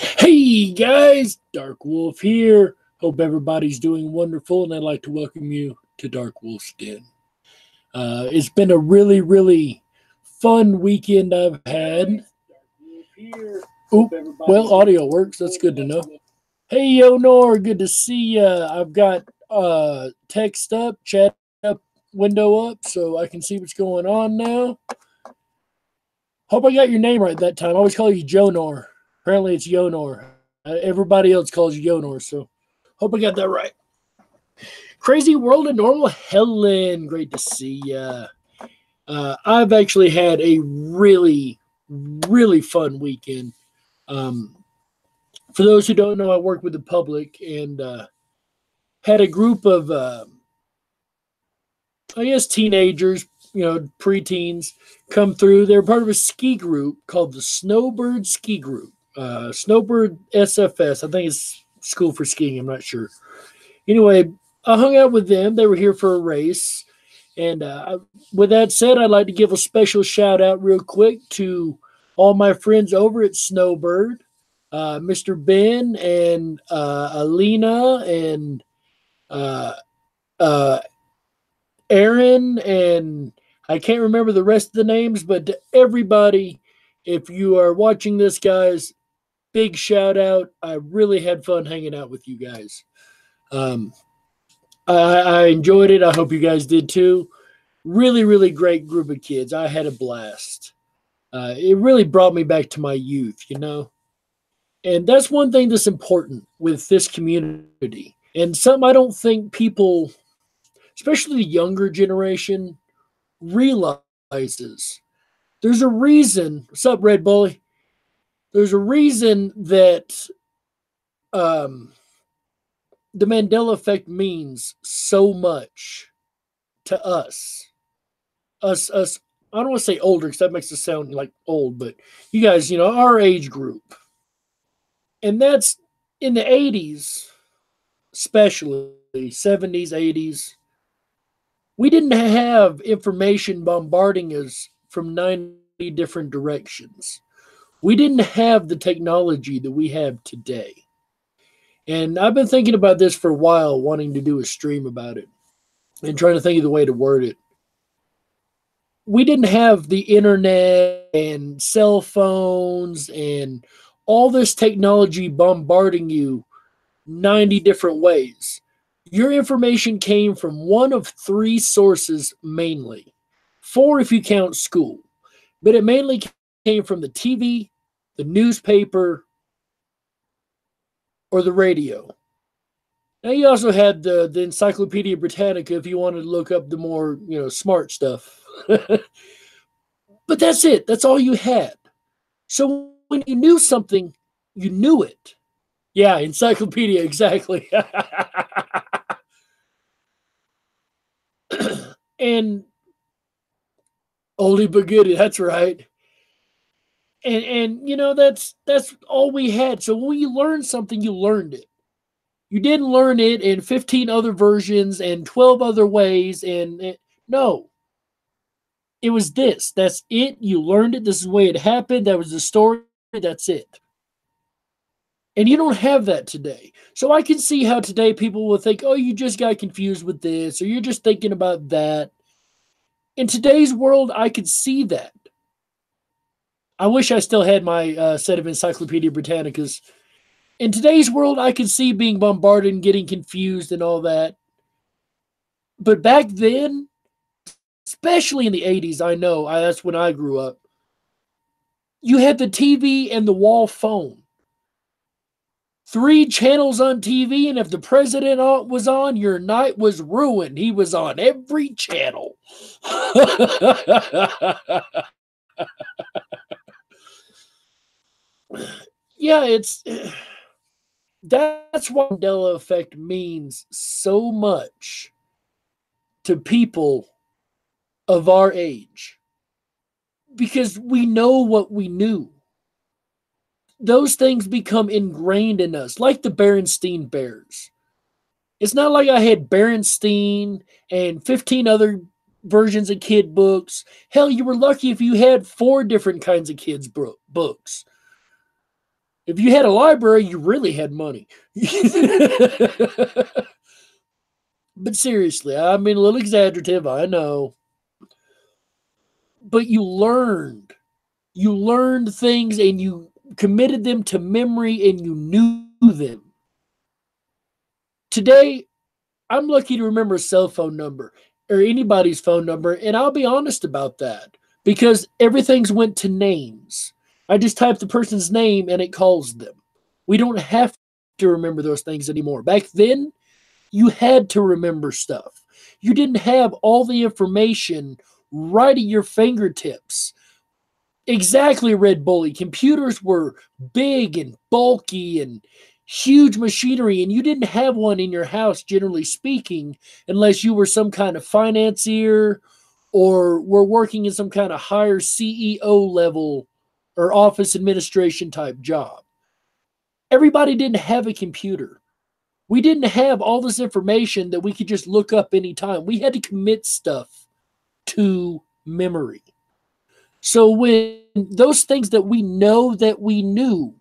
Hey guys, Dark Wolf here. Hope everybody's doing wonderful, and I'd like to welcome you to Dark Wolf's Den. It's been a really fun weekend I've had. Oop, well, audio works. That's good to know. Hey, yo, Nor, good to see ya. I've got text up, chat up, window up, so I can see what's going on now. Hope I got your name right that time. I always call you Jonor. Apparently, it's Yonor. Everybody else calls you Yonor, so hope I got that right. Crazy World of Normal, Helen, great to see ya. I've actually had a really fun weekend. For those who don't know, I work with the public and had a group of, teenagers, preteens come through. They're part of a ski group called the Snowbird Ski Group. Snowbird SFS. I think it's school for skiing. I'm not sure. Anyway, I hung out with them. They were here for a race. And with that said, I'd like to give a special shout out real quick to all my friends over at Snowbird, Mr. Ben and Alina and Aaron, and I can't remember the rest of the names, but to everybody, if you are watching this, guys, big shout out. I really had fun hanging out with you guys. I enjoyed it. I hope you guys did too. Really great group of kids. I had a blast. It really brought me back to my youth, And that's one thing that's important with this community. And something I don't think people, especially the younger generation, realizes. There's a reason. What's up, Red Bully? There's a reason that the Mandela effect means so much to us. Us. I don't want to say older because that makes us sound like old, but you guys, our age group. And that's in the 80s, especially 70s, 80s. We didn't have information bombarding us from 90 different directions. We didn't have the technology that we have today. And I've been thinking about this for a while, wanting to do a stream about it and trying to think of the way to word it. We didn't have the internet and cell phones and all this technology bombarding you 90 different ways. Your information came from one of three sources mainly. Four if you count school. But it mainly came from the TV, the newspaper, or the radio. Now you also had the Encyclopedia Britannica if you wanted to look up the more, smart stuff. But that's it. That's all you had. So when you knew something, you knew it. Yeah, encyclopedia, exactly. And oldie but goodie, that's right. And that's all we had. So when you learned something, you learned it. You didn't learn it in 15 other versions and 12 other ways. No, it was this. That's it. You learned it. This is the way it happened. That was the story. That's it. And you don't have that today. So I can see how today people will think, oh, you just got confused with this, or you're just thinking about that. In today's world, I could see that. I wish I still had my set of Encyclopedia Britannicas. In today's world, I could see being bombarded and getting confused and all that. But back then, especially in the 80s, that's when I grew up, you had the TV and the wall phone. 3 channels on TV, and if the president was on, your night was ruined. He was on every channel. Yeah, that's what Mandela effect means so much to people of our age. Because we know what we knew. Those things become ingrained in us, like the Berenstein Bears. It's not like I had Berenstein and 15 other versions of kid books. Hell, you were lucky if you had 4 different kinds of kids' books. If you had a library, you really had money. But seriously, I mean, a little exaggerative, I know. But you learned. You learned things and you committed them to memory and you knew them. Today, I'm lucky to remember a cell phone number or anybody's phone number, and I'll be honest about that because everything's went to names. I just type the person's name and it calls them. We don't have to remember those things anymore. Back then, you had to remember stuff. You didn't have all the information right at your fingertips. Exactly, Red Bully. Computers were big and bulky and huge machinery, and you didn't have one in your house, generally speaking, unless you were some kind of financier or were working in some kind of higher CEO level or office administration type job. Everybody didn't have a computer. We didn't have all this information that we could just look up anytime. We had to commit stuff to memory. So when those things that we know that we knew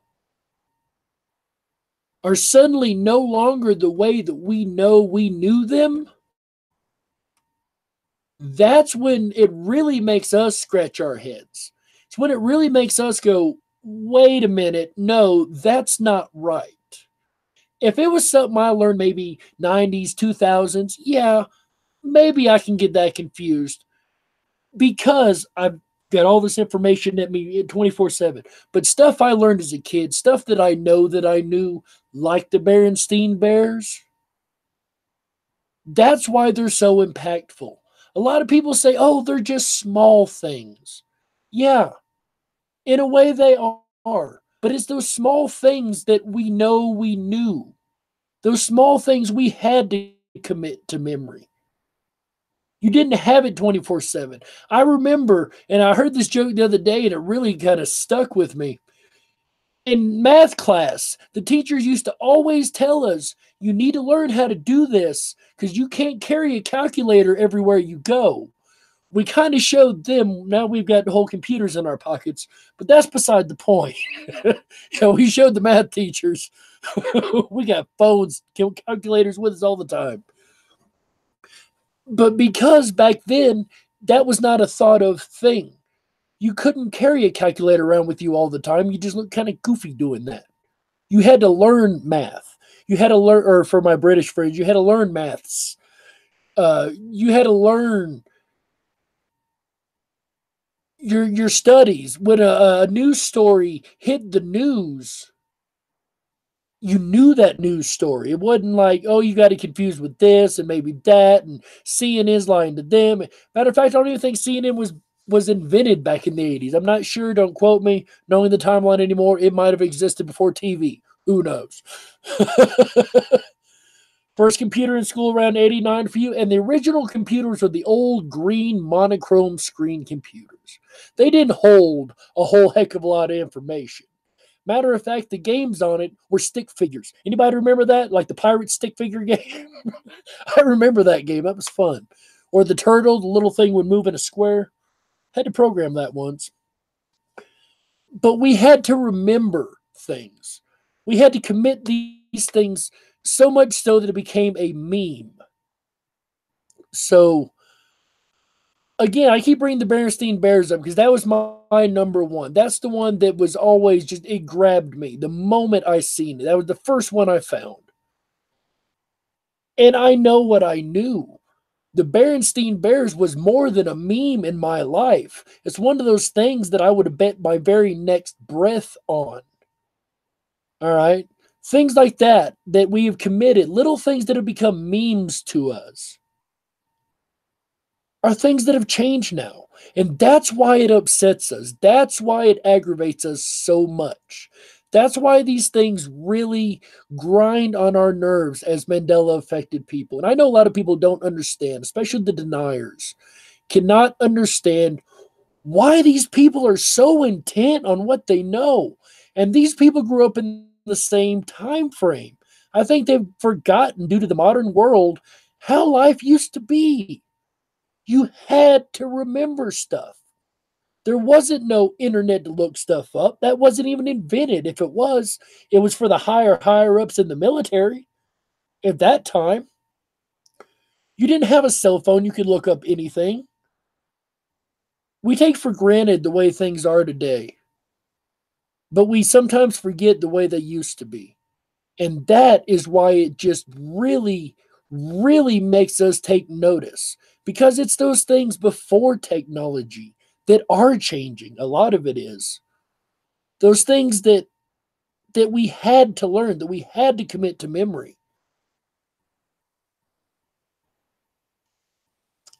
are suddenly no longer the way that we know we knew them, that's when it really makes us scratch our heads. It's when it really makes us go, wait a minute, no, that's not right. If it was something I learned maybe 90s, 2000s, yeah, maybe I can get that confused because I've got all this information at me 24/7. But stuff I learned as a kid, stuff that I know that I knew, like the Berenstain Bears, that's why they're so impactful. A lot of people say, oh, they're just small things. Yeah, in a way they are. But it's those small things that we know we knew. Those small things we had to commit to memory. You didn't have it 24/7. I remember, and I heard this joke the other day, and it really kind of stuck with me. In math class, the teachers used to always tell us, you need to learn how to do this because you can't carry a calculator everywhere you go. We kind of showed them, now we've got whole computers in our pockets, but that's beside the point. We showed the math teachers, we got phones, calculators with us all the time. But because back then, that was not a thought of thing. You couldn't carry a calculator around with you all the time. You just look kind of goofy doing that. You had to learn math. You had to learn, or for my British friends, you had to learn maths. You had to learn your studies. When a news story hit the news, you knew that news story. It wasn't like, oh, you got it confused with this and maybe that, and CNN's lying to them. Matter of fact, I don't even think CNN was invented back in the 80s. I'm not sure. Don't quote me. Knowing the timeline anymore, it might have existed before TV. Who knows? First computer in school around 89 for you, and the original computers were the old green monochrome screen computers. They didn't hold a whole heck of a lot of information. Matter of fact, the games on it were stick figures. Anybody remember that? Like the pirate stick figure game? I remember that game. That was fun. Or the turtle, the little thing would move in a square. Had to program that once. But we had to remember things. We had to commit these things so much so that it became a meme. So, again, I keep bringing the Berenstain Bears up because that was my number one. That's the one that was always just, it grabbed me the moment I seen it. That was the first one I found. And I know what I knew. The Berenstain Bears was more than a meme in my life. It's one of those things that I would have bet my very next breath on. All right? Things like that we have committed, little things that have become memes to us, are things that have changed now. And that's why it upsets us. That's why it aggravates us so much. That's why these things really grind on our nerves as Mandela affected people. And I know a lot of people don't understand, especially the deniers, cannot understand why these people are so intent on what they know. And these people grew up in the same time frame. I think they've forgotten, due to the modern world, how life used to be. You had to remember stuff. There wasn't no internet to look stuff up. That wasn't even invented. If it was for the higher ups in the military at that time. You didn't have a cell phone you could look up anything. We take for granted the way things are today, but we sometimes forget the way they used to be. And that is why it just really, really makes us take notice, because it's those things before technology that are changing. A lot of it is those things that we had to learn, that we had to commit to memory.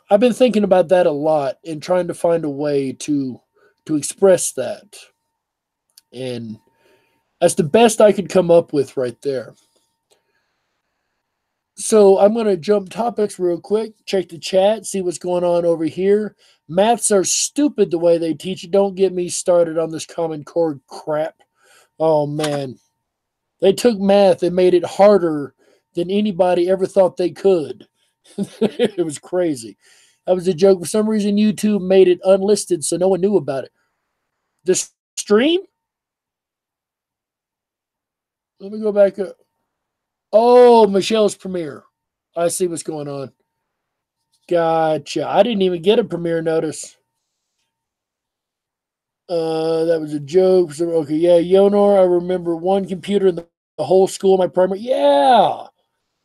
I've been thinking about that a lot and trying to find a way to express that. And that's the best I could come up with right there. So I'm going to jump topics real quick, check the chat, see what's going on over here. Maths are stupid the way they teach it. Don't get me started on this Common Core crap. Oh, man. They took math and made it harder than anybody ever thought they could. It was crazy. That was a joke. For some reason, YouTube made it unlisted so no one knew about it. The stream? Let me go back up. Oh, Michelle's premiere. I see what's going on. Gotcha. I didn't even get a premiere notice. That was a joke. So, okay, yeah, Yonor, I remember one computer in the whole school, my primary. Yeah.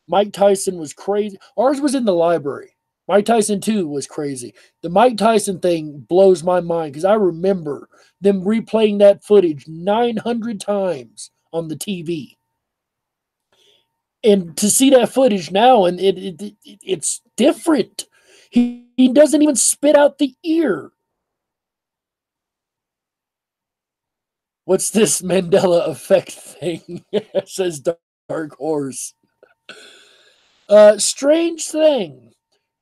Mike Tyson was crazy. Ours was in the library. Mike Tyson 2 was crazy. The Mike Tyson thing blows my mind because I remember them replaying that footage 900 times on the TV. And to see that footage now, and it's different. He doesn't even spit out the ear. What's this Mandela effect thing? Says Dark Horse. Strange thing.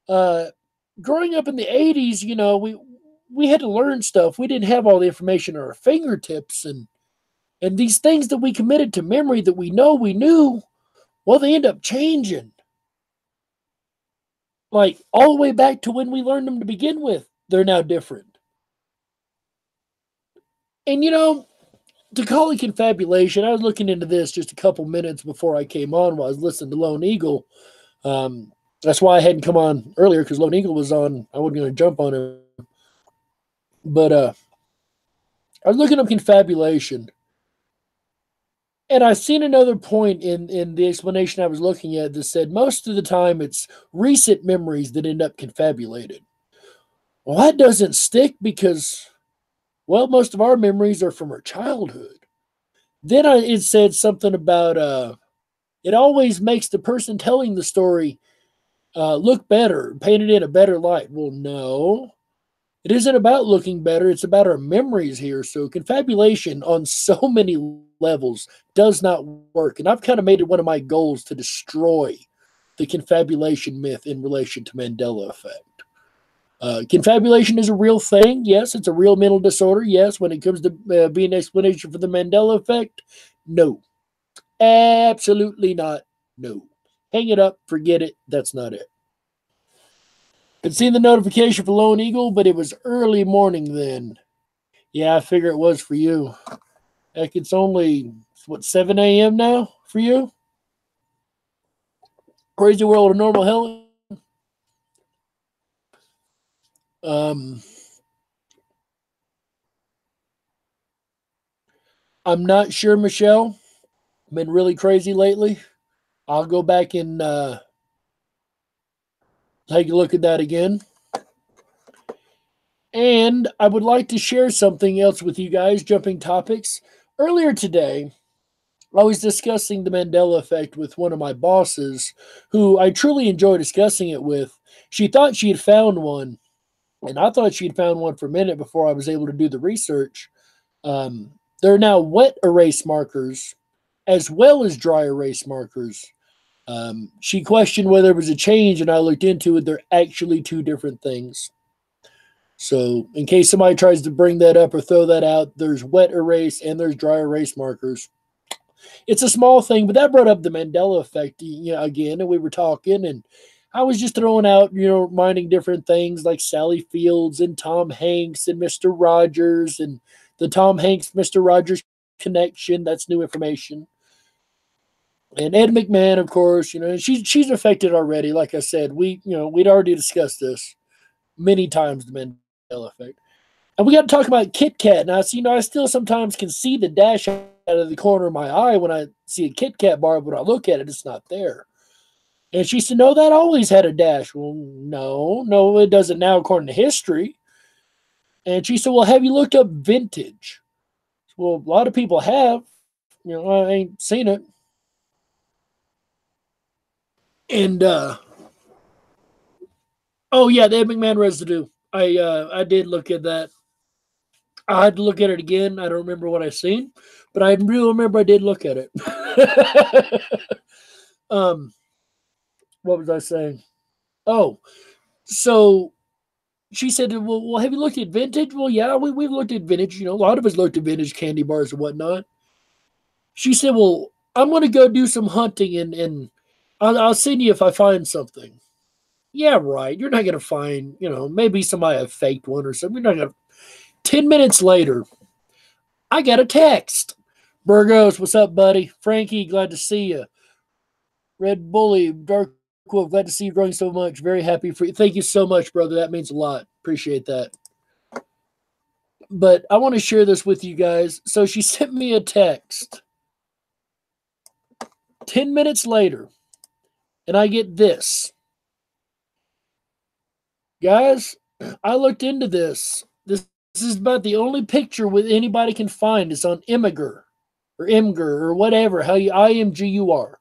Growing up in the 80s, we had to learn stuff. We didn't have all the information at our fingertips, and these things that we committed to memory that we knew, well, they end up changing. Like all the way back to when we learned them to begin with, they're now different. And to call it confabulation, I was looking into this just a couple minutes before I came on while I was listening to Lone Eagle. That's why I hadn't come on earlier, because Lone Eagle was on. I wasn't going to jump on him. But I was looking up confabulation. And I seen another point in the explanation I was looking at that said most of the time it's recent memories that end up confabulated. Well, that doesn't stick because, well, most of our memories are from our childhood. Then it said something about it always makes the person telling the story look better, painted in a better light. Well, no. It isn't about looking better. It's about our memories here. So confabulation on so many levels does not work. And I've kind of made it one of my goals to destroy the confabulation myth in relation to Mandela effect. Confabulation is a real thing. Yes, it's a real mental disorder. Yes, when it comes to being an explanation for the Mandela effect, no. Absolutely not. No. Hang it up. Forget it. That's not it. I'd seen the notification for Lone Eagle, but it was early morning then. Yeah, I figure it was for you. Heck, it's only, 7 a.m. now for you? Crazy world of normal hell. I'm not sure, Michelle. Been really crazy lately. I'll go back and take a look at that again. And I would like to share something else with you guys, jumping topics. Earlier today, I was discussing the Mandela effect with one of my bosses, who I truly enjoy discussing it with. She thought she had found one, and I thought she'd found one for a minute before I was able to do the research. There are now wet erase markers as well as dry erase markers. She questioned whether there was a change, and I looked into it. They're actually two different things. So in case somebody tries to bring that up or throw that out, there's wet erase and there's dry erase markers. It's a small thing, but that brought up the Mandela effect again, and we were talking, and I was just throwing out, reminding different things like Sally Fields and Tom Hanks and Mr. Rogers and the Tom Hanks, Mr. Rogers connection. That's new information. And Ed McMahon, of course, she's affected already. Like I said, we'd already discussed this many times, the Mandela effect. And we got to talk about Kit Kat. Now, so, I still sometimes can see the dash out of the corner of my eye when I see a Kit Kat bar, but when I look at it, it's not there. And she said, no, that always had a dash. Well, no, it doesn't now, according to history. And she said, well, have you looked up vintage? Well, a lot of people have. I ain't seen it. And, oh, yeah, the Ed McMahon residue. I did look at that. I had to look at it again. I don't remember what I seen, but I really remember I did look at it. What was I saying? Oh, so she said, well, have you looked at vintage? Well, yeah, we've looked at vintage. A lot of us looked at vintage candy bars and whatnot. She said, well, I'm going to go do some hunting and I'll send you if I find something. Yeah, right. You're not going to find, maybe somebody have faked one or something. You're not going to. 10 minutes later, I got a text. Burgos, what's up, buddy? Frankie, glad to see you. Red Bully, Dark Wolf, glad to see you growing so much. Very happy for you. Thank you so much, brother. That means a lot. Appreciate that. But I want to share this with you guys. So she sent me a text 10 minutes later, and I get this. Guys, I looked into this. This is about the only picture with anybody can find. It's on Imgur or whatever. How you IMGUR.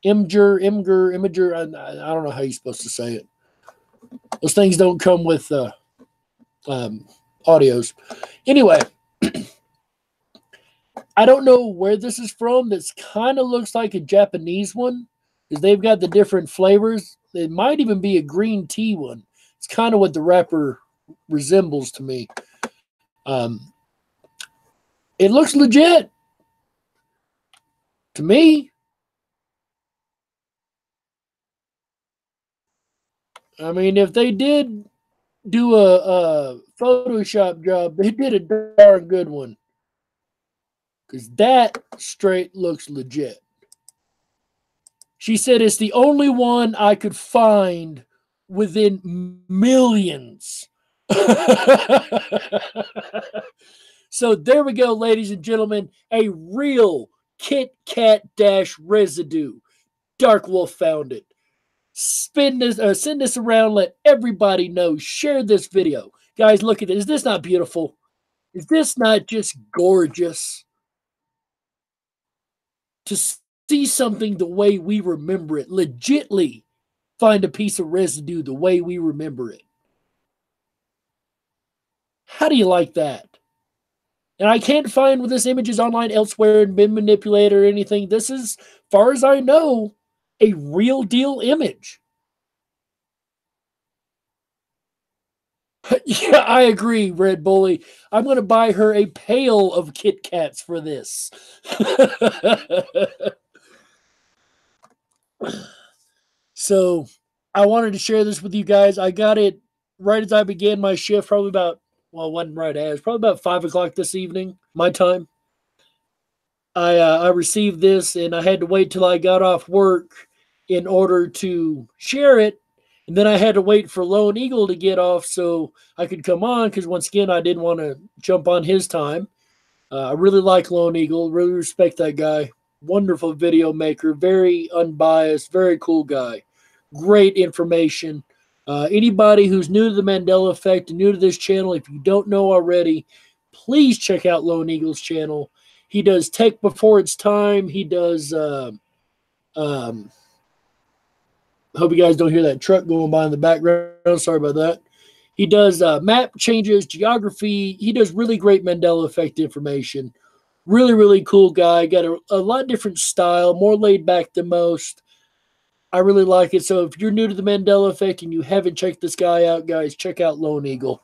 Imager. I don't know how you're supposed to say it. Those things don't come with audios. Anyway, I don't know where this is from. This kind of looks like a Japanese one because they've got the different flavors. It might even be a green tea one. It's kind of what the wrapper resembles to me. It looks legit to me. I mean, if they did do a Photoshop job, they did a darn good one. Because that straight looks legit. She said it's the only one I could find within millions. So there we go, ladies and gentlemen. A real Kit Kat Dash residue. Dark Wolf found it. Send this around. Let everybody know. Share this video. Guys, look at this. Is this not beautiful? Is this not just gorgeous? To see something the way we remember it. Legitly find a piece of residue the way we remember it. How do you like that? And I can't find with this images online elsewhere and been manipulated or anything. This is, as far as I know, a real deal image. Yeah, I agree, Red Bully. I'm going to buy her a pail of Kit Kats for this. So I wanted to share this with you guys. I got it right as I began my shift, probably about, well, it wasn't right as, probably about 5 o'clock this evening, my time. I received this, and I had to wait till I got off work in order to share it. And then I had to wait for Lone Eagle to get off so I could come on because, once again, I didn't want to jump on his time. I really like Lone Eagle, really respect that guy. Wonderful video maker, very unbiased, very cool guy. Great information. Anybody who's new to the Mandela Effect and new to this channel, if you don't know already, please check out Lone Eagle's channel. He does tech before its time. He does, hope you guys don't hear that truck going by in the background. Sorry about that. He does map changes, geography. He does really great Mandela Effect information. Really, really cool guy. Got a lot different style, more laid back than most. I really like it. So if you're new to the Mandela Effect and you haven't checked this guy out, guys, check out Lone Eagle.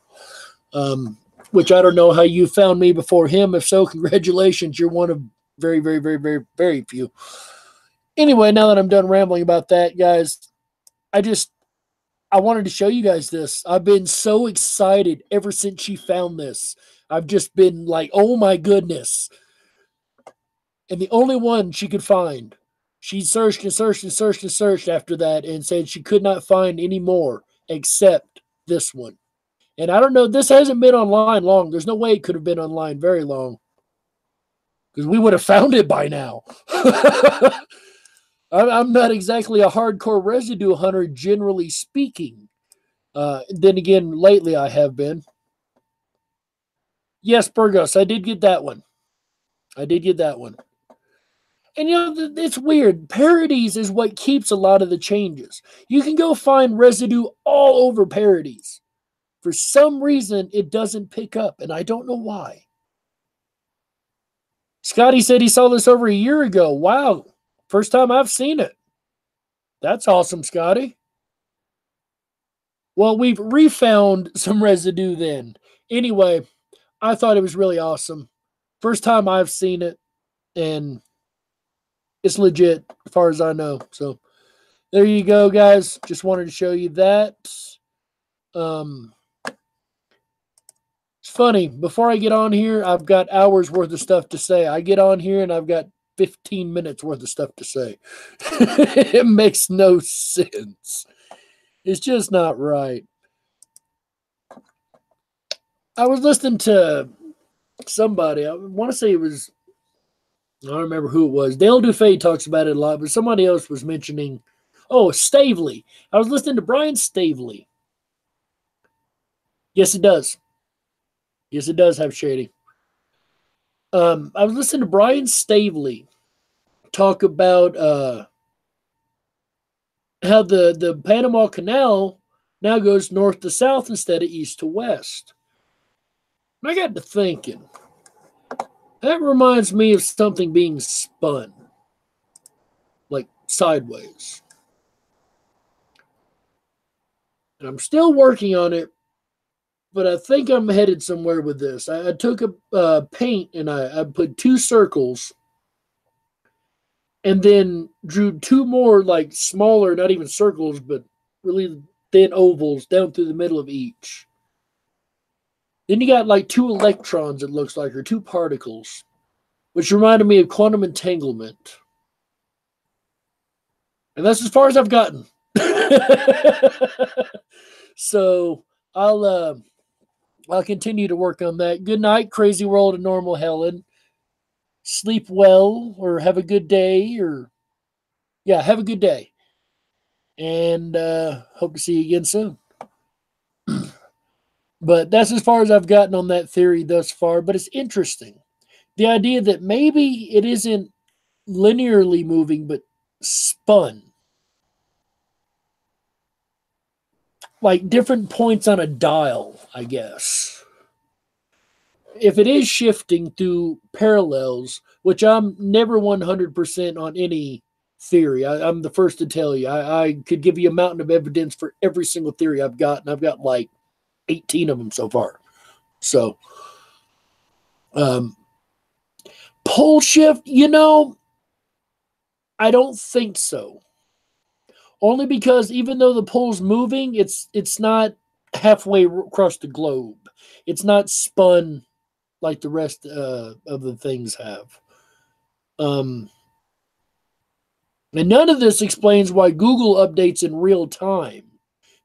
Which I don't know how you found me before him. If so, congratulations. You're one of very, very, very, very, very few. Anyway, now that I'm done rambling about that, guys, I just I wanted to show you guys this. I've been so excited ever since she found this. I've just been like, oh my goodness. And the only one she could find. She searched and searched and searched and searched after that and said she could not find any more except this one. And I don't know, this hasn't been online long. There's no way it could have been online very long because we would have found it by now. I'm not exactly a hardcore residue hunter, generally speaking. Then again, lately I have been. Yes, Burgos, I did get that one. I did get that one. And you know, it's weird. Parodies is what keeps a lot of the changes. You can go find residue all over parodies. For some reason, it doesn't pick up, and I don't know why. Scotty said he saw this over a year ago. Wow. First time I've seen it. That's awesome, Scotty. Well, we've refound some residue then. Anyway, I thought it was really awesome. First time I've seen it, and it's legit as far as I know. So there you go, guys. Just wanted to show you that. It's funny. Before I get on here, I've got hours worth of stuff to say. I get on here and I've got 15 minutes worth of stuff to say. It makes no sense. It's just not right. I was listening to somebody. I want to say it was, I don't remember who it was. Dale Dufay talks about it a lot, but somebody else was mentioning, Stavely. I was listening to Brian Stavely. Yes, it does. Yes, it does have shading. I was listening to Brian Stavely talk about how the Panama Canal now goes north to south instead of east to west. And I got to thinking, that reminds me of something being spun, like sideways. And I'm still working on it, but I think I'm headed somewhere with this. I took a paint and I put 2 circles and then drew 2 more like smaller, not even circles, but really thin ovals down through the middle of each. Then you got like 2 electrons, it looks like, or 2 particles, which reminded me of quantum entanglement. And that's as far as I've gotten. So I'll continue to work on that. Good night, crazy world of normal Helen. Sleep well, or have a good day, have a good day. And hope to see you again soon. But that's as far as I've gotten on that theory thus far. But it's interesting. The idea that maybe it isn't linearly moving, but spun. Like different points on a dial, I guess. If it is shifting through parallels, which I'm never 100% on any theory, I'm the first to tell you. I could give you a mountain of evidence for every single theory I've got, and I've got like 18 of them so far. So, pole shift, I don't think so. Only because even though the pole's moving, it's not halfway across the globe. It's not spun like the rest of the things have. And none of this explains why Google updates in real time.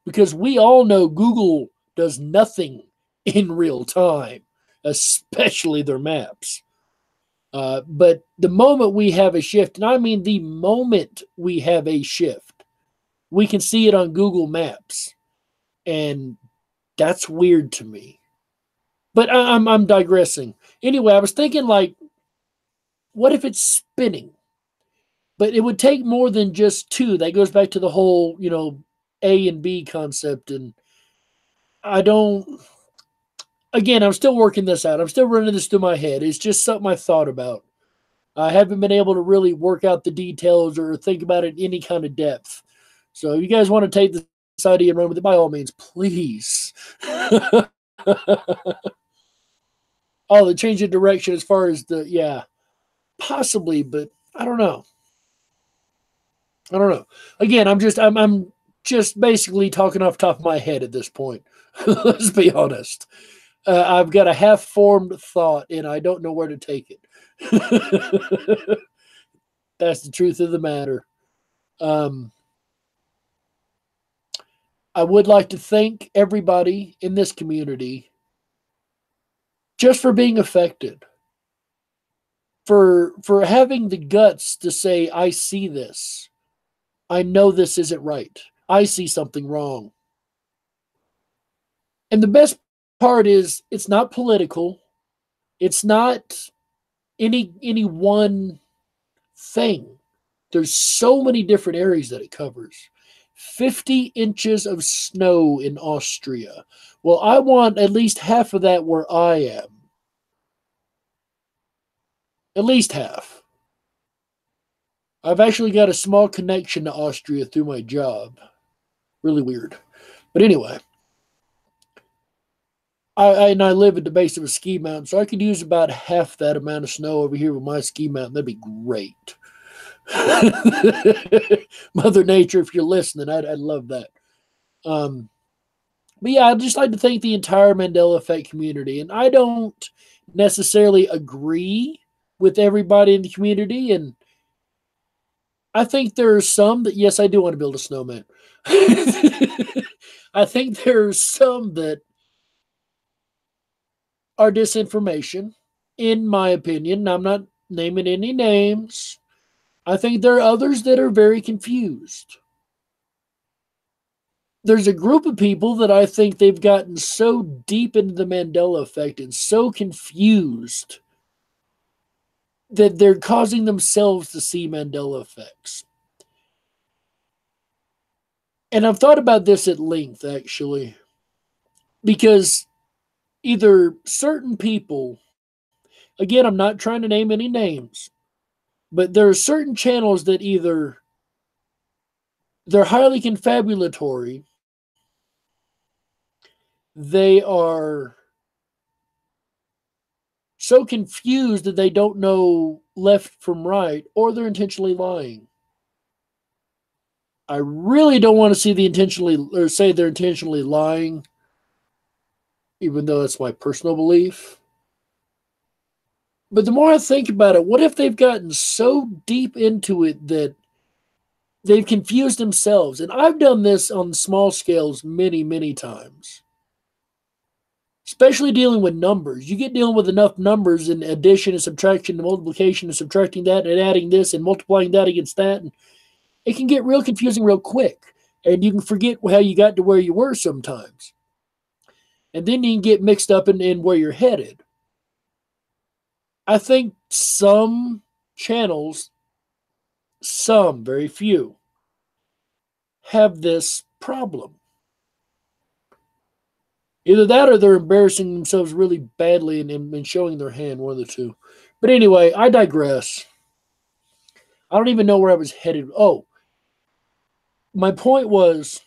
Because we all know Google does nothing in real time, especially their maps. But the moment we have a shift, and I mean the moment we have a shift, we can see it on Google Maps. And that's weird to me. But I'm digressing. Anyway, I was thinking, like, what if it's spinning? But it would take more than just 2. That goes back to the whole, A and B concept. And I'm still working this out. I'm still running this through my head. It's just something I thought about. I haven't been able to really work out the details or think about it in any kind of depth. So if you guys want to take this idea and run with it, by all means, please. The change of direction as far as possibly, but I don't know. Again, I'm just basically talking off the top of my head at this point. Let's be honest. I've got a half-formed thought, and I don't know where to take it. That's the truth of the matter. Um, I would like to thank everybody in this community just for being affected, for having the guts to say, I see this. I know this isn't right. I see something wrong. And the best part is it's not political. It's not any one thing. There's so many different areas that it covers. 50 inches of snow in Austria. Well, I want at least half of that where I am. At least half. I've actually got a small connection to Austria through my job. Really weird. But anyway, I live at the base of a ski mountain, so I could use about half that amount of snow over here with my ski mountain. That'd be great. Mother Nature, if you're listening, I'd love that. But yeah, I'd just like to thank the entire Mandela Effect community. And I don't necessarily agree with everybody in the community. And I think there are some that, yes, I do want to build a snowman. I think there are some that are disinformation, in my opinion. I'm not naming any names. I think there are others that are very confused. There's a group of people that I think they've gotten so deep into the Mandela effect and so confused that they're causing themselves to see Mandela effects. And I've thought about this at length, actually, because either certain people, again, I'm not trying to name any names, but there are certain channels that either they're highly confabulatory, they are so confused that they don't know left from right, or they're intentionally lying. I really don't want to see the intentionally, or say they're intentionally lying, even though that's my personal belief. But the more I think about it, what if they've gotten so deep into it that they've confused themselves? And I've done this on small scales many, many times. Especially dealing with numbers. You get dealing with enough numbers in addition and subtraction and multiplication and subtracting that and adding this and multiplying that against that. And it can get real confusing real quick. And you can forget how you got to where you were sometimes. And then you can get mixed up in where you're headed. I think some channels, some, very few, have this problem. Either that or they're embarrassing themselves really badly and showing their hand, one of the two. But anyway, I digress. I don't even know where I was headed. Oh, my point was,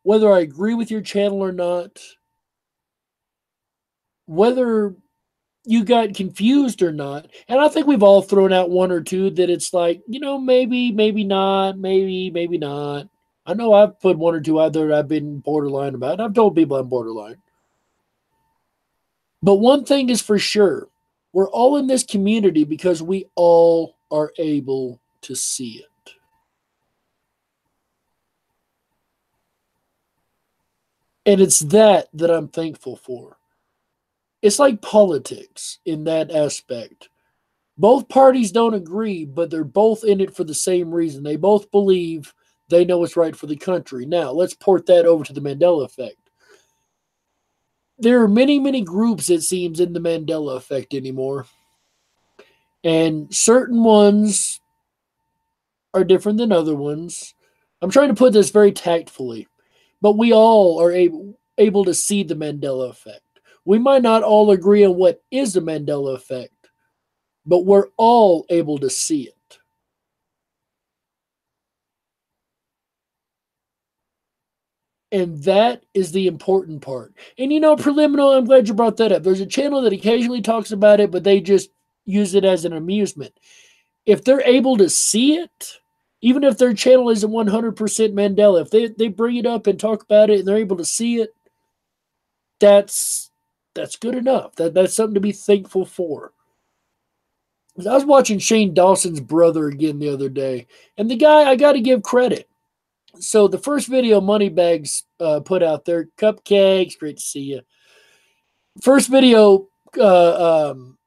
whether I agree with your channel or not, whether you got confused or not, and I think we've all thrown out one or two that it's like, maybe, maybe not, maybe not. I know I've put one or two out there I've been borderline about. I've told people I'm borderline. But one thing is for sure, we're all in this community because we all are able to see it. And it's that I'm thankful for. It's like politics in that aspect. Both parties don't agree, but they're both in it for the same reason. They both believe they know what's right for the country. Now, let's port that over to the Mandela effect. There are many, many groups, it seems, in the Mandela effect anymore. And certain ones are different than other ones. I'm trying to put this very tactfully, but we all are able to see the Mandela effect. We might not all agree on what is the Mandela effect, but we're all able to see it. And that is the important part. And preliminary, I'm glad you brought that up. There's a channel that occasionally talks about it, but they just use it as an amusement. If they're able to see it, Even if their channel isn't 100% Mandela, if they bring it up and talk about it and they're able to see it, that's good enough. That's something to be thankful for. I was watching Shane Dawson's brother again the other day, and the guy, I got to give credit. So the first video Moneybags put out there, Cupcakes, great to see you. First video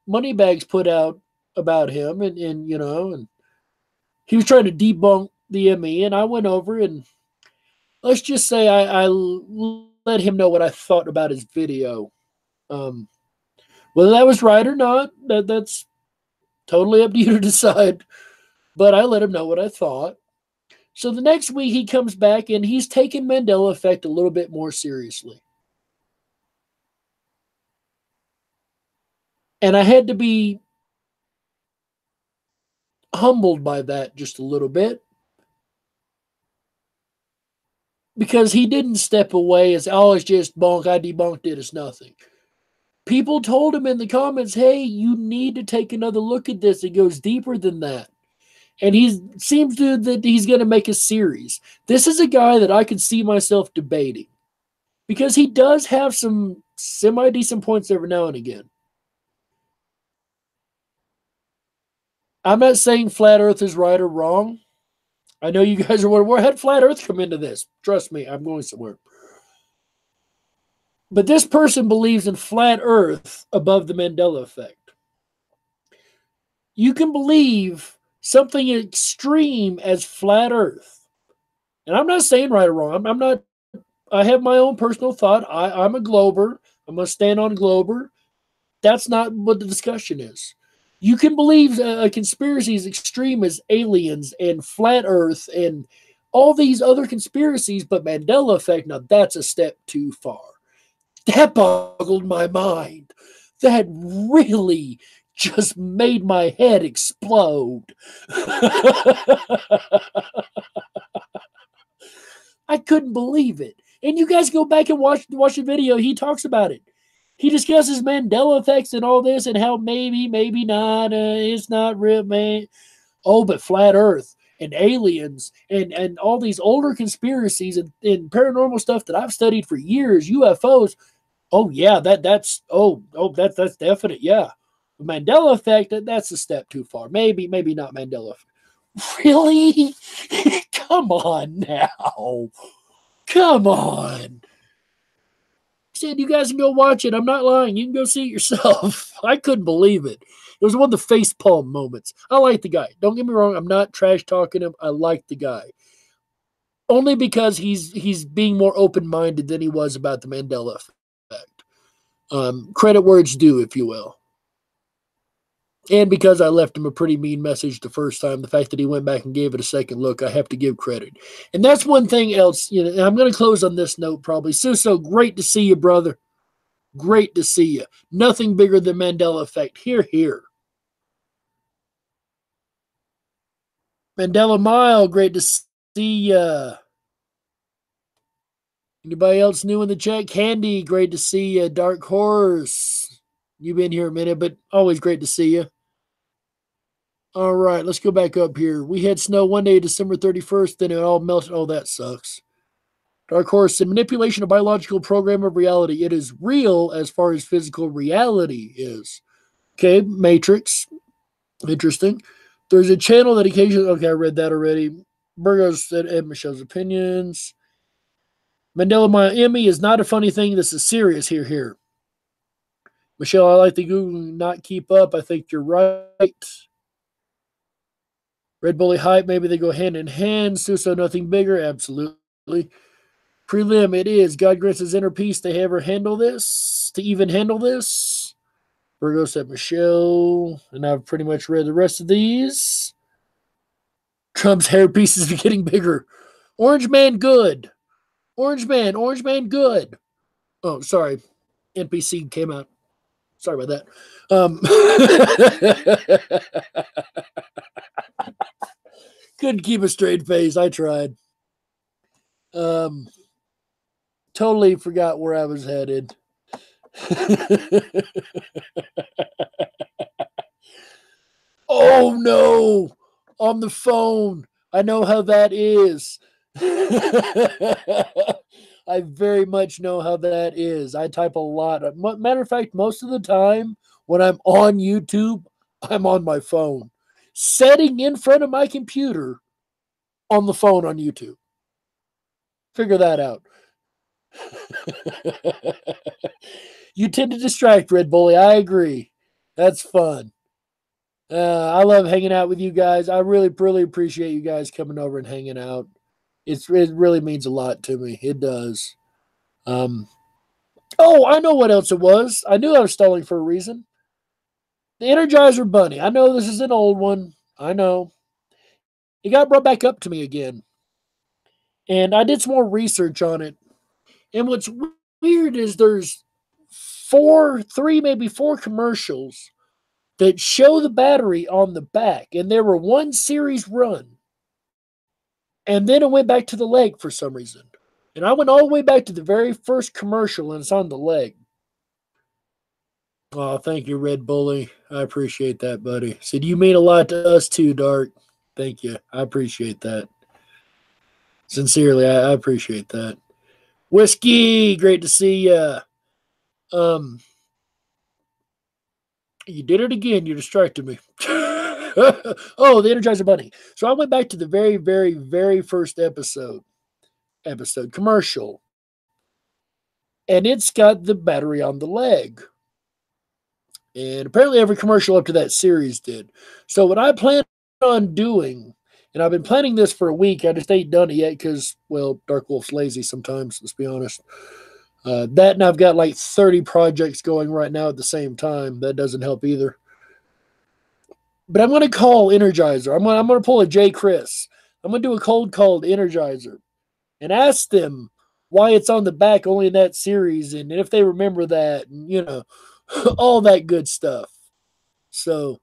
Moneybags put out about him, and you know, and he was trying to debunk the ME, and I went over and let's just say I let him know what I thought about his video. Whether that was right or not, that's totally up to you to decide. But I let him know what I thought. So the next week he comes back and he's taken Mandela effect a little bit more seriously. And I had to be humbled by that just a little bit. Because he didn't step away as, oh, it's just bonk, I debunked it, it's nothing. People told him in the comments, hey, you need to take another look at this. It goes deeper than that. And he seems to that he's going to make a series. This is a guy that I could see myself debating because he does have some semi-decent points every now and again. I'm not saying flat earth is right or wrong. I know you guys are wondering, where had flat earth come into this? Trust me, I'm going somewhere. But this person believes in flat earth above the Mandela effect. You can believe something extreme as flat earth. And I'm not saying right or wrong. I'm not, I have my own personal thought. I'm a glober. I'm going to stand on glober. That's not what the discussion is. You can believe a conspiracy as extreme as aliens and flat earth and all these other conspiracies, but Mandela effect, now that's a step too far. That boggled my mind. That really just made my head explode. I couldn't believe it. And you guys go back and watch the video. He talks about it. He discusses Mandela effects and all this and how maybe not, it's not real, man. Oh, but flat earth and aliens and all these older conspiracies and paranormal stuff that I've studied for years, UFOs. Oh yeah, that's definite. Yeah, the Mandela effect, that's a step too far. Maybe not Mandela. Really? Come on now. Come on. Said you guys can go watch it. I'm not lying. You can go see it yourself. I couldn't believe it. It was one of the facepalm moments. I like the guy. Don't get me wrong. I'm not trash talking him. I like the guy. Only because he's being more open-minded than he was about the Mandela effect. Credit where it's due, if you will. And because I left him a pretty mean message the first time, the fact that he went back and gave it a second look, I have to give credit. And that's one thing else, you know, and I'm going to close on this note probably. Suso, great to see you, brother. Great to see you. Nothing bigger than Mandela effect. Hear, hear. Mandela Mile, great to see you. Anybody else new in the chat? Candy, great to see you. Dark Horse, you've been here a minute, but always great to see you. All right, let's go back up here. We had snow one day, December 31st, then it all melted. Oh, that sucks. Dark Horse, the manipulation of biological program of reality. It is real as far as physical reality is. Okay, Matrix. Interesting. There's a channel that occasionally... Okay, I read that already. Burgos said Ed Michelle's opinions. Mandela Miami is not a funny thing. This is serious. Here. Michelle, I like the Google not keep up. I think you're right. Red Bully hype, maybe they go hand in hand. Suso, nothing bigger. Absolutely. Prelim, it is. God grants his inner peace to ever handle this, to even handle this. Virgo said Michelle, and I've pretty much read the rest of these. Trump's hair pieces are getting bigger. Orange Man, good. Orange Man, good. Oh, sorry. NPC came out. Sorry about that. Couldn't keep a straight face. I tried. Totally forgot where I was headed. Oh no! On the phone. I know how that is. I very much know how that is. I type a lot. Matter of fact, most of the time when I'm on YouTube, I'm on my phone, sitting in front of my computer on the phone on YouTube. Figure that out. You tend to distract, Red Bully. I agree. That's fun. I love hanging out with you guys. I really, really appreciate you guys coming over and hanging out. It really means a lot to me. It does. Oh, I know what else it was. I knew I was stalling for a reason. The Energizer Bunny. I know this is an old one. I know. It got brought back up to me again. And I did some more research on it. And what's weird is there's three, maybe four commercials that show the battery on the back. And there were one series run. And then it went back to the leg for some reason. And I went all the way back to the very first commercial and it's on the leg. Oh, thank you, Red Bully. I appreciate that, buddy. Said you mean a lot to us too, Dark. Thank you. I appreciate that. Sincerely, I appreciate that. Whiskey, great to see ya. You did it again. You distracted me. Oh, the Energizer Bunny. So I went back to the very, very, very first episode commercial, and it's got the battery on the leg. And apparently every commercial up to that series did. So what I plan on doing, and I've been planning this for a week, I just ain't done it yet because, well, Dark Wolf's lazy sometimes, let's be honest. That and I've got like 30 projects going right now at the same time. That doesn't help either. But I'm going to call Energizer. I'm going to pull a J. Chris. I'm going to do a cold call to Energizer and ask them why it's on the back only in that series and if they remember that and, you know, all that good stuff. So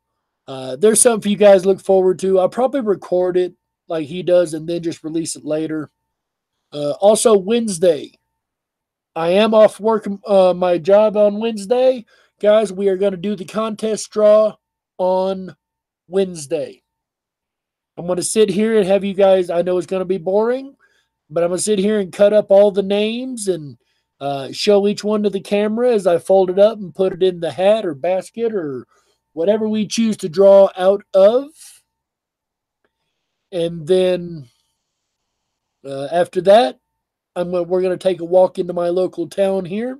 there's something for you guys to look forward to. I'll probably record it like he does and then just release it later. Also, Wednesday. I am off work my job on Wednesday. Guys, we are going to do the contest draw on Wednesday. I'm going to sit here and have you guys, I know it's going to be boring, but I'm going to sit here and cut up all the names and show each one to the camera as I fold it up and put it in the hat or basket or whatever we choose to draw out of. And then after that, we're going to take a walk into my local town here.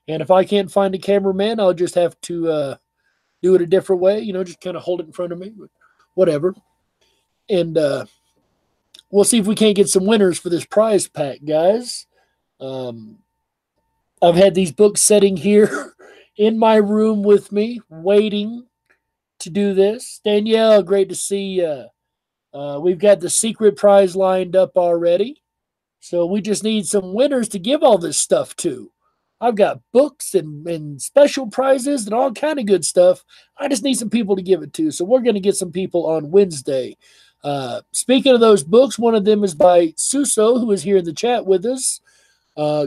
And if I can't find a cameraman, I'll just have to do it a different way, you know, just kind of hold it in front of me, whatever. And we'll see if we can't get some winners for this prize pack, guys. I've had these books sitting here in my room with me, waiting to do this. Danielle, great to see you. We've got the secret prize lined up already. So we just need some winners to give all this stuff to. I've got books and special prizes and all kind of good stuff. I just need some people to give it to. So we're going to get some people on Wednesday. Speaking of those books, one of them is by Suso, who is here in the chat with us.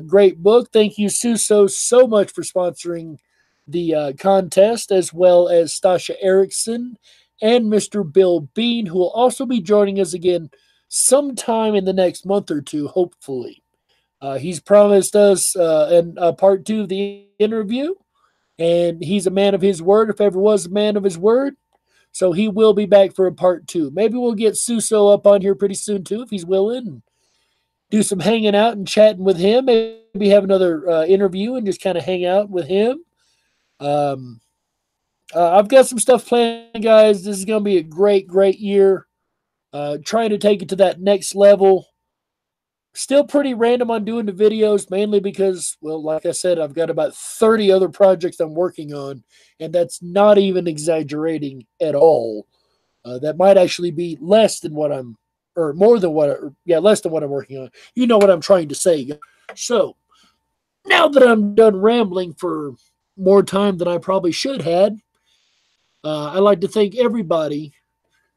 Great book. Thank you, Suso, so much for sponsoring the contest, as well as Stasha Erickson and Mr. Bill Bean, who will also be joining us again sometime in the next month or two, hopefully. He's promised us a part 2 of the interview, and he's a man of his word, if ever was a man of his word. So he will be back for a part 2. Maybe we'll get Suso up on here pretty soon, too, if he's willing. Do some hanging out and chatting with him. Maybe have another interview and just kind of hang out with him. I've got some stuff planned, guys. This is going to be a great, great year. Trying to take it to that next level. Still pretty random on doing the videos, mainly because, well, like I said, I've got about 30 other projects I'm working on, and that's not even exaggerating at all. That might actually be less than what I'm, or more than what, less than what I'm working on. You know what I'm trying to say. So, now that I'm done rambling for more time than I probably should had, I'd like to thank everybody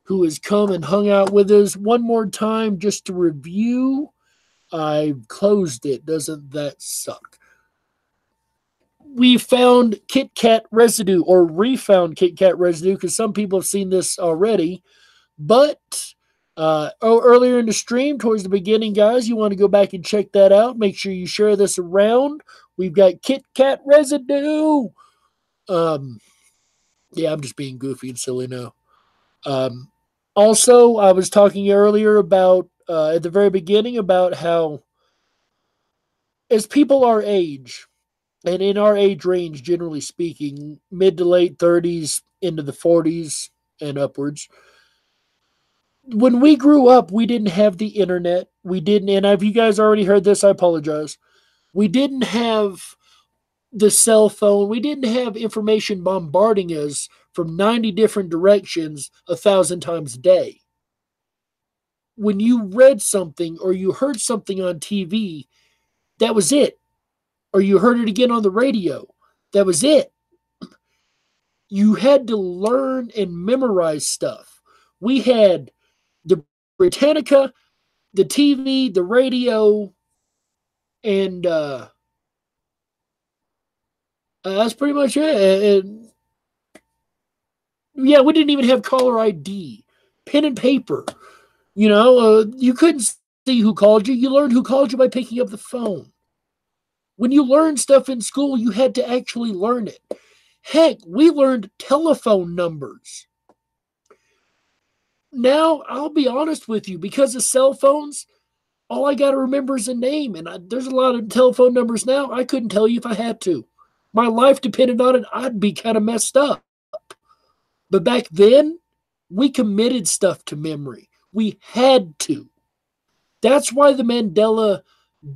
who has come and hung out with us one more time just to review. I've closed it. Doesn't that suck? We found Kit Kat residue, or refound Kit Kat residue, because some people have seen this already. But Earlier in the stream, towards the beginning, guys, you want to go back and check that out. Make sure you share this around. We've got Kit Kat residue. Yeah, I'm just being goofy and silly now. Also, I was talking earlier about at the very beginning about how as people our age, and in our age range, generally speaking, mid to late 30s into the 40s and upwards, when we grew up, we didn't have the internet. We didn't, and if you guys already heard this, I apologize. We didn't have the cell phone. We didn't have information bombarding us from 90 different directions 1,000 times a day. When you read something or you heard something on TV, that was it. Or you heard it again on the radio, that was it. You had to learn and memorize stuff. We had the Britannica, the TV, the radio, and that's pretty much it. Yeah, we didn't even have caller ID, pen and paper. You couldn't see who called you. You learned who called you by picking up the phone. When you learned stuff in school, you had to actually learn it. Heck, we learned telephone numbers. Now, I'll be honest with you, because of cell phones, all I got to remember is a name. And there's a lot of telephone numbers now. I couldn't tell you if I had to. My life depended on it. I'd be kind of messed up. But back then, we committed stuff to memory. We had to. That's why the Mandela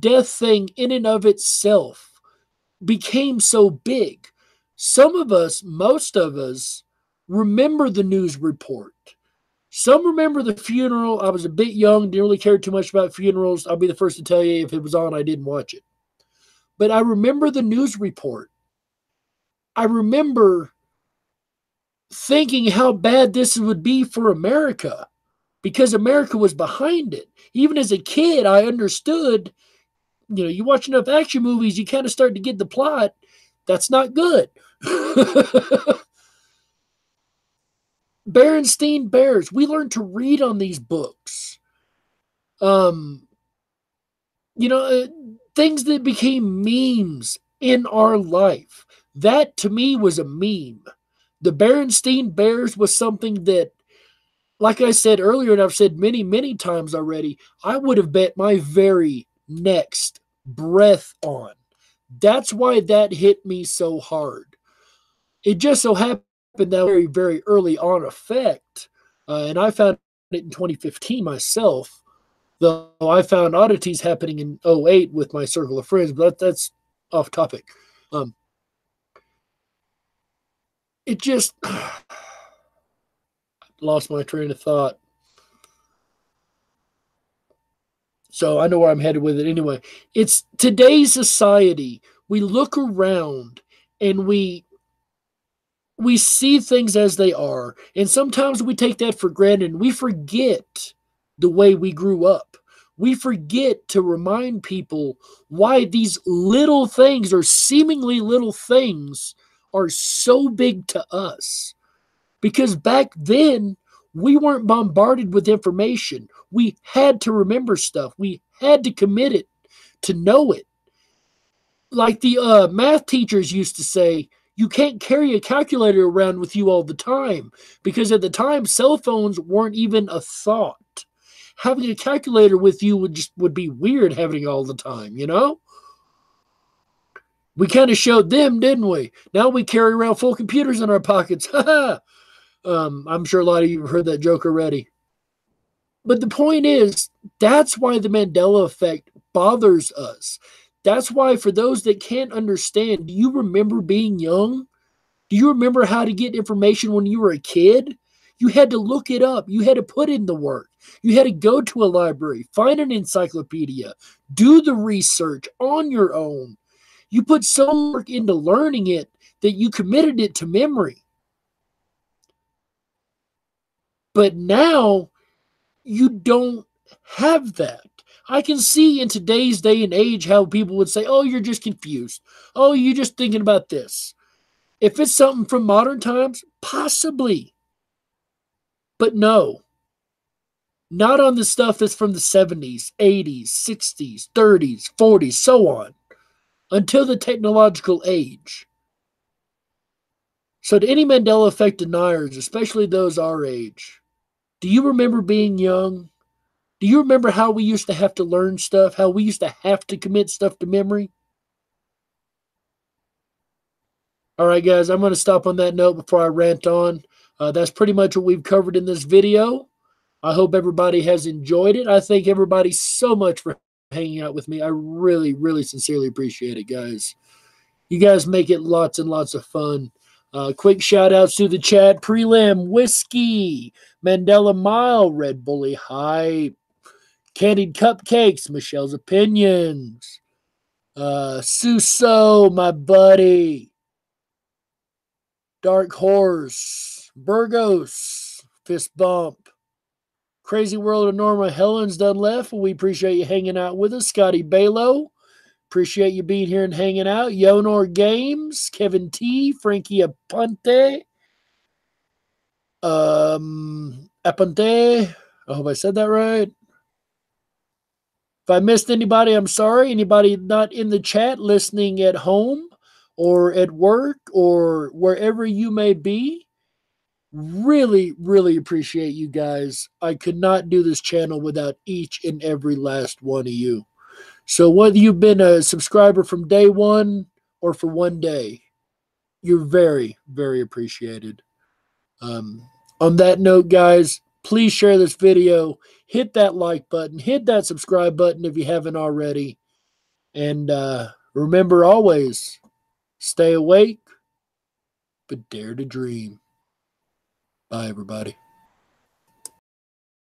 death thing in and of itself became so big. Some of us, most of us, remember the news report. Some remember the funeral. I was a bit young, didn't really care too much about funerals. I'll be the first to tell you if it was on, I didn't watch it. But I remember the news report. I remember thinking how bad this would be for America because America was behind it. Even as a kid, I understood, you watch enough action movies, you kind of start to get the plot. That's not good. Berenstain Bears. We learned to read on these books. Things that became memes in our life. That to me was a meme. The Berenstain Bears was something that, like I said earlier, and I've said many, many times already, I would have bet my very next breath on. That's why that hit me so hard. It just so happened that very, very early on effect, and I found it in 2015 myself, though I found oddities happening in '08 with my circle of friends, but that's off topic. It just lost my train of thought. So I know where I'm headed with it anyway. It's today's society. We look around and we see things as they are. And sometimes we take that for granted and we forget the way we grew up. We forget to remind people why these little things or seemingly little things are so big to us. Because back then, we weren't bombarded with information. We had to remember stuff. We had to commit it to know it. Like the math teachers used to say, you can't carry a calculator around with you all the time, because at the time, cell phones weren't even a thought. Having a calculator with you would be weird having it all the time, We kind of showed them, didn't we? Now we carry around full computers in our pockets. I'm sure a lot of you have heard that joke already. But the point is, that's why the Mandela effect bothers us. That's why, for those that can't understand, do you remember being young? Do you remember how to get information when you were a kid? You had to look it up. You had to put in the work. You had to go to a library, find an encyclopedia, do the research on your own. You put so much work into learning it that you committed it to memory. But now you don't have that. I can see in today's day and age how people would say, oh, you're just confused. Oh, you're just thinking about this. If it's something from modern times, possibly. But no. not on the stuff that's from the 70s, 80s, 60s, 30s, 40s, so on, until the technological age. So, to any Mandela effect deniers, especially those our age, do you remember being young? Do you remember how we used to have to learn stuff? How we used to have to commit stuff to memory? All right, guys, I'm going to stop on that note before I rant on. That's pretty much what we've covered in this video. I hope everybody has enjoyed it. I thank everybody so much for hanging out with me. I really, really sincerely appreciate it, guys. You guys make it lots and lots of fun. Quick shout outs to the chat: Prelim, Whiskey, Mandela Mile, Red Bully Hype, Candied Cupcakes, Michelle's Opinions, Suso, my buddy, Dark Horse, Burgos, Fist Bump, Crazy World of Norma, Helen's done left. We appreciate you hanging out with us. Scotty Balo, appreciate you being here and hanging out. Yonor Games, Kevin T, Frankie Aponte, Aponte. I hope I said that right. If I missed anybody, I'm sorry. Anybody not in the chat, listening at home or at work or wherever you may be, really, really appreciate you guys. I could not do this channel without each and every last one of you. So whether you've been a subscriber from day one or for one day, you're very, very appreciated. On that note, guys, please share this video. Hit that like button. Hit that subscribe button if you haven't already. And remember always, stay awake, but dare to dream. Bye, everybody.